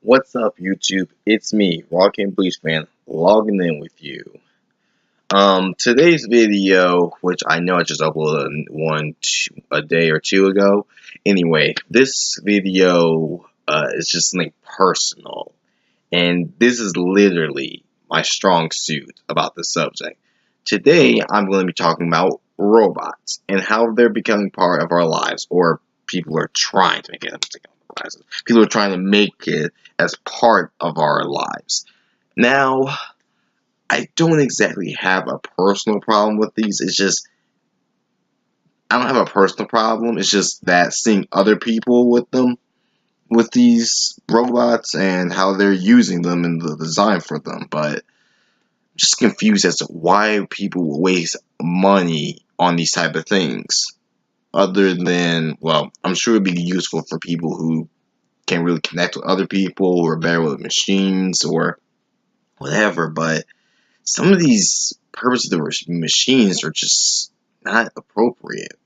What's up, YouTube? It's me, Rock and Bleach Fan, logging in with you. Today's video, which I know I just uploaded a day or two ago. Anyway, this video is just something personal, and this is literally my strong suit about the subject. Today, I'm going to be talking about robots and how they're becoming part of our lives, or people are trying to make it our lives. People are trying to make it as part of our lives. Now, I don't exactly have a personal problem with these. It's just, I don't have a personal problem. It's just that seeing other people with them, with these robots, and how they're using them and the design for them. But just confused as to why people waste money on these type of things. Other than, well, I'm sure it'd be useful for people who can really connect with other people or better with machines or whatever. But some of these purposes of the machines are just not appropriate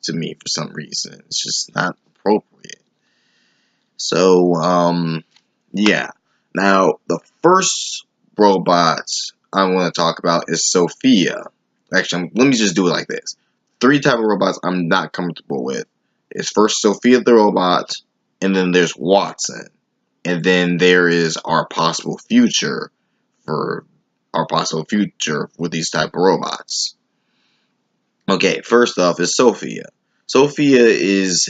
to me for some reason. It's just not appropriate. So, yeah. Now, the first robot I want to talk about is Sophia. Actually, let me just do it like this. Three type of robots I'm not comfortable with. It's first Sophia the robot, and then there's Watson, and then there is our possible future with these type of robots. Okay, first off is Sophia. Sophia is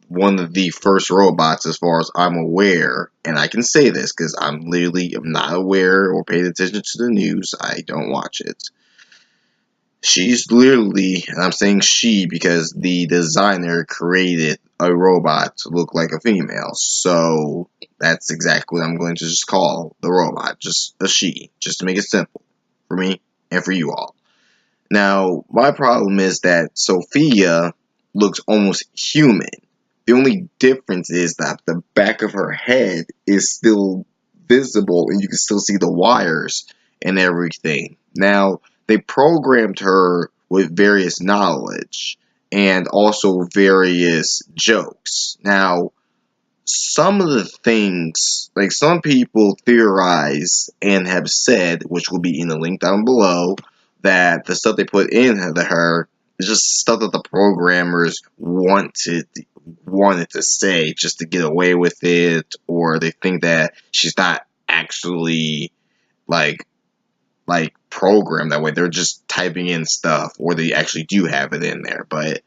one of the first robots as far as I'm aware, and I can say this because I'm literally not aware or paying attention to the news. I don't watch it. She's literally, and I'm saying she because the designer created a robot to look like a female, so that's exactly what I'm going to just call the robot, just a she, just to make it simple for me and for you all. Now, my problem is that Sophia looks almost human. The only difference is that the back of her head is still visible and you can still see the wires and everything. Now, they programmed her with various knowledge and also various jokes. Now, some of the things, like some people theorize and have said, which will be in the link down below, that the stuff they put in her is just stuff that the programmers wanted to say just to get away with it, or they think that she's not actually like programmed that way. They're just typing in stuff, or they actually do have it in there, but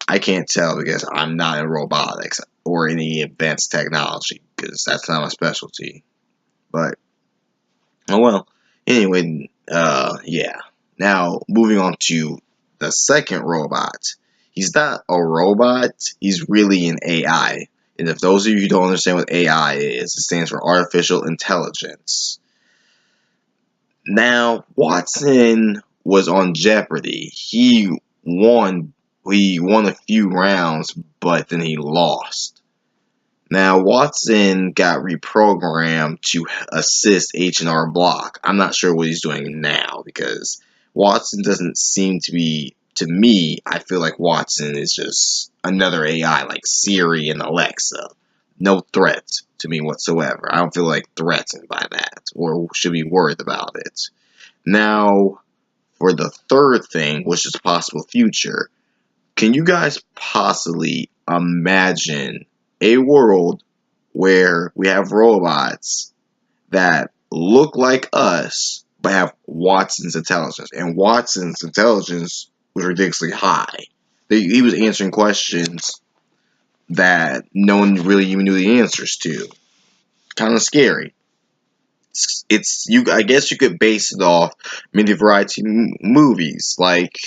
I can't tell because I'm not in robotics or any advanced technology because that's not my specialty. But oh well. Anyway, yeah. Now moving on to the second robot. He's not a robot. He's really an AI. And if those of you who don't understand what AI is, it stands for artificial intelligence. Now, Watson was on Jeopardy. Won he won a few rounds, but then he lost. Now, Watson got reprogrammed to assist H&R Block. I'm not sure what he's doing now because Watson doesn't seem to be, to me, I feel like Watson is just another AI like Siri and Alexa. No threat to me whatsoever. I don't feel like threatened by that or should be worried about it. Now, for the third thing, which is possible future, can you guys possibly imagine a world where we have robots that look like us but have Watson's intelligence? And Watson's intelligence was ridiculously high. He was answering questions that no one really even knew the answers to. Kind of scary. I guess you could base it off many variety movies like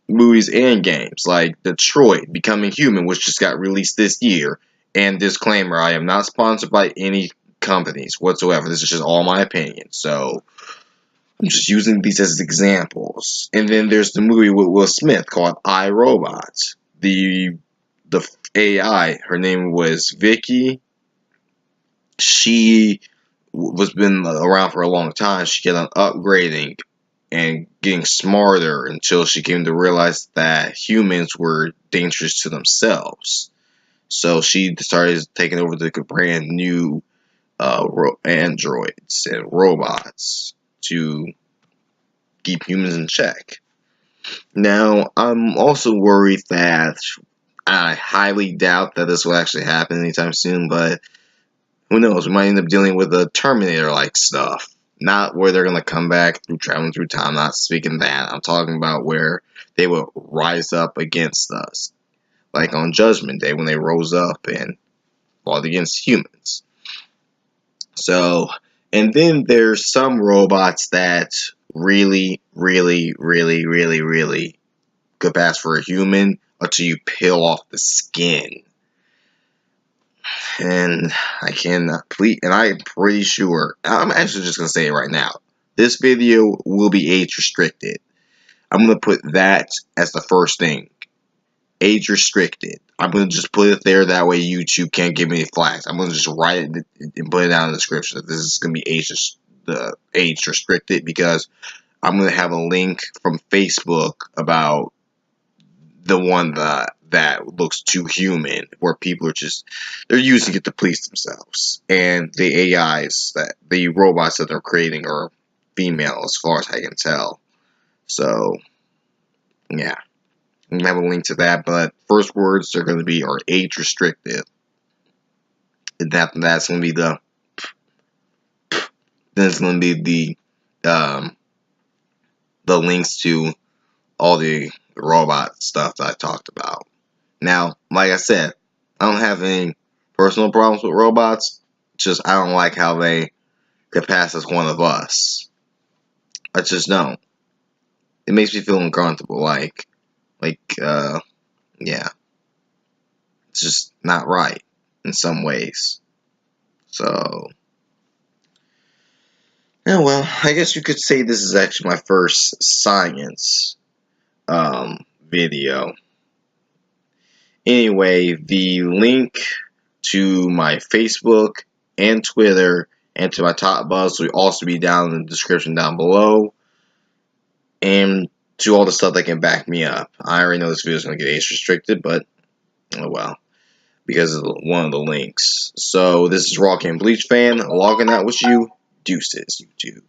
movies and games like Detroit Becoming Human, which just got released this year. And disclaimer, I am not sponsored by any companies whatsoever. This is just all my opinion. So I'm just using these as examples. And then there's the movie with Will Smith called I, Robot. The AI, her name was Vicky. She was been around for a long time. She kept on upgrading and getting smarter until she came to realize that humans were dangerous to themselves. So she started taking over the brand new androids and robots to keep humans in check. Now, I'm also worried that I highly doubt that this will actually happen anytime soon, but who knows? We might end up dealing with a Terminator-like stuff. Not where they're going to come back through traveling through time, not speaking that. I'm talking about where they will rise up against us. Like on Judgment Day when they rose up and fought against humans. So, and then there's some robots that really, really, really, really, really could pass for a human until you peel off the skin. And I cannot please, and I'm pretty sure, I'm actually just going to say it right now. This video will be age restricted. I'm going to put that as the first thing. Age restricted. I'm going to just put it there, that way YouTube can't give me any flags. I'm going to just write it and put it down in the description that this is going to be age restricted, because I'm going to have a link from Facebook about the one that looks too human, where people are just, they're using it to please themselves. And the AIs, that the robots that they're creating are female as far as I can tell. So, yeah. I'm going to have a link to that, but first words are going to be are age restricted. That's going to be that's going to be the links to all the robot stuff that I talked about. Now, like I said, I don't have any personal problems with robots. Just I don't like how they could pass as one of us. I just don't. It makes me feel uncomfortable. Yeah, it's just not right in some ways. So, yeah, well, I guess you could say this is actually my first science video. Anyway, the link to my Facebook and Twitter and to my top buzz will also be down in the description down below. And to all the stuff that can back me up. I already know this video is going to get age restricted, but oh well, because of one of the links. So this is Rock and Bleach Fan logging out with you. Deuces, YouTube.